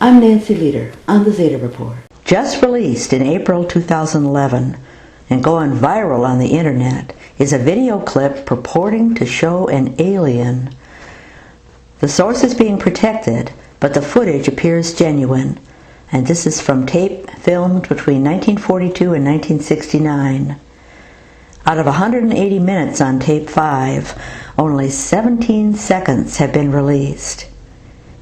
I'm Nancy Leader on the Zeta Report. Just released in April 2011 and going viral on the internet is a video clip purporting to show an alien. The source is being protected, but the footage appears genuine, and this is from tape filmed between 1942 and 1969. Out of 180 minutes on tape 5, only 17 seconds have been released.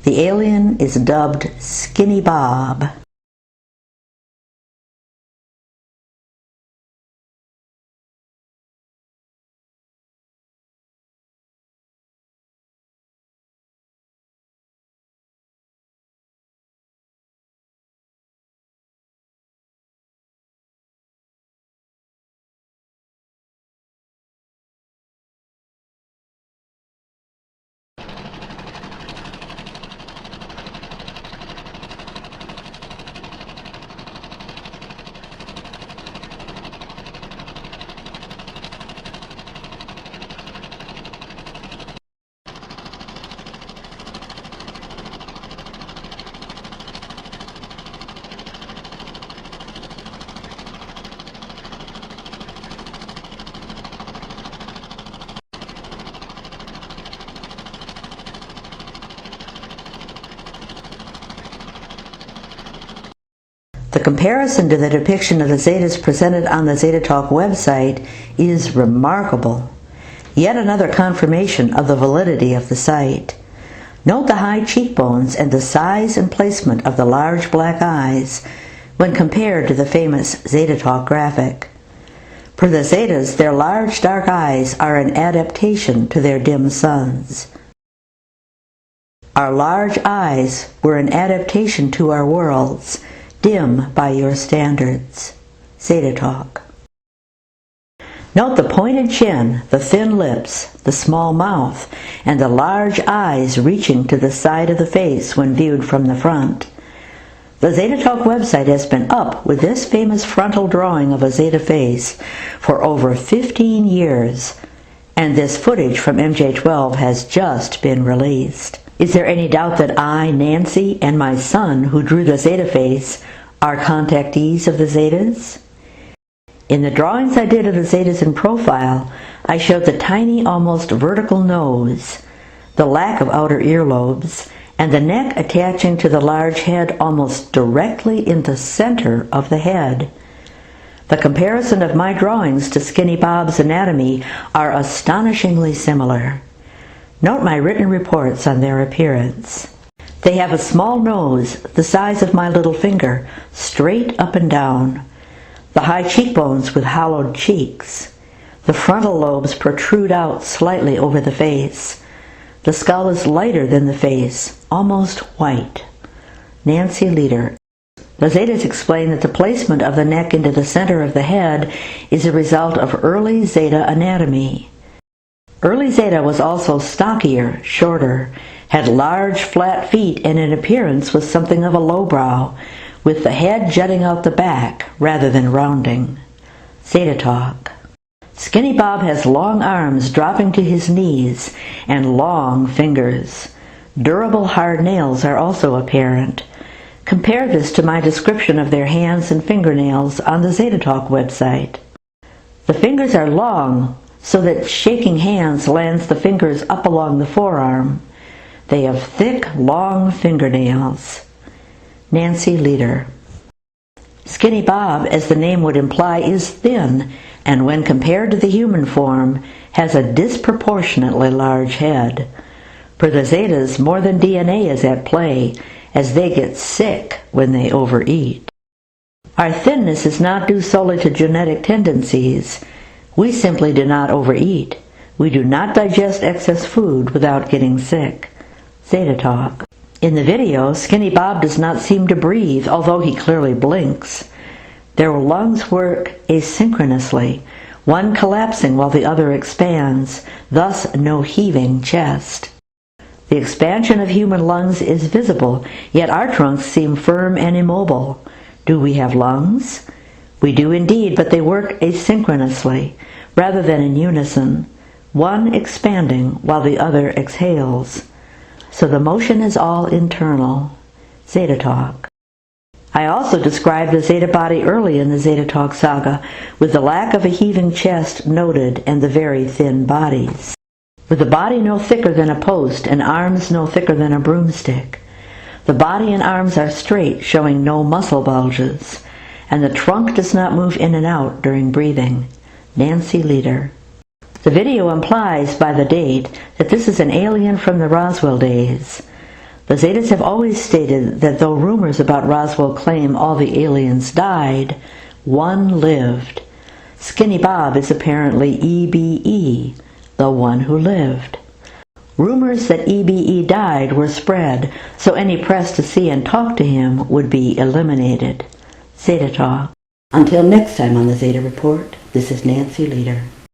The alien is dubbed Skinny Bob. The comparison to the depiction of the Zetas presented on the ZetaTalk website is remarkable. Yet another confirmation of the validity of the site. Note the high cheekbones and the size and placement of the large black eyes when compared to the famous ZetaTalk graphic. For the Zetas, their large dark eyes are an adaptation to their dim suns. Our large eyes were an adaptation to our worlds, dim by your standards. ZetaTalk. Note the pointed chin, the thin lips, the small mouth, and the large eyes reaching to the side of the face when viewed from the front. The ZetaTalk website has been up with this famous frontal drawing of a Zeta face for over 15 years, and this footage from MJ12 has just been released. Is there any doubt that I, Nancy, and my son, who drew the Zeta face, are contactees of the Zetas? In the drawings I did of the Zetas in profile, I showed the tiny, almost vertical nose, the lack of outer earlobes, and the neck attaching to the large head almost directly in the center of the head. The comparison of my drawings to Skinny Bob's anatomy are astonishingly similar. Note my written reports on their appearance. They have a small nose, the size of my little finger, straight up and down. The high cheekbones with hollowed cheeks. The frontal lobes protrude out slightly over the face. The skull is lighter than the face, almost white. Nancy Leader. The Zetas explain that the placement of the neck into the center of the head is a result of early Zeta anatomy. Early Zeta was also stockier, shorter, had large flat feet, and in appearance was something of a lowbrow, with the head jutting out the back rather than rounding. ZetaTalk. Skinny Bob has long arms dropping to his knees and long fingers. Durable hard nails are also apparent. Compare this to my description of their hands and fingernails on the ZetaTalk website. The fingers are long, so that shaking hands lands the fingers up along the forearm. They have thick, long fingernails. Nancy Leader. Skinny Bob, as the name would imply, is thin, and when compared to the human form, has a disproportionately large head. For the Zetas, more than DNA is at play, as they get sick when they overeat. Our thinness is not due solely to genetic tendencies. We simply do not overeat. We do not digest excess food without getting sick. ZetaTalk. In the video, Skinny Bob does not seem to breathe, although he clearly blinks. Their lungs work asynchronously, one collapsing while the other expands, thus no heaving chest. The expansion of human lungs is visible, yet our trunks seem firm and immobile. Do we have lungs? We do indeed, but they work asynchronously, rather than in unison, one expanding while the other exhales. So the motion is all internal. ZetaTalk. I also described the Zeta body early in the ZetaTalk saga, with the lack of a heaving chest noted and the very thin bodies. With the body no thicker than a post and arms no thicker than a broomstick. The body and arms are straight, showing no muscle bulges, and the trunk does not move in and out during breathing. Nancy Leader. The video implies, by the date, that this is an alien from the Roswell days. The Zetas have always stated that though rumors about Roswell claim all the aliens died, one lived. Skinny Bob is apparently EBE, the one who lived. Rumors that EBE died were spread, so any press to see and talk to him would be eliminated. ZetaTalk. Until next time on the Zeta Report, this is Nancy Leader.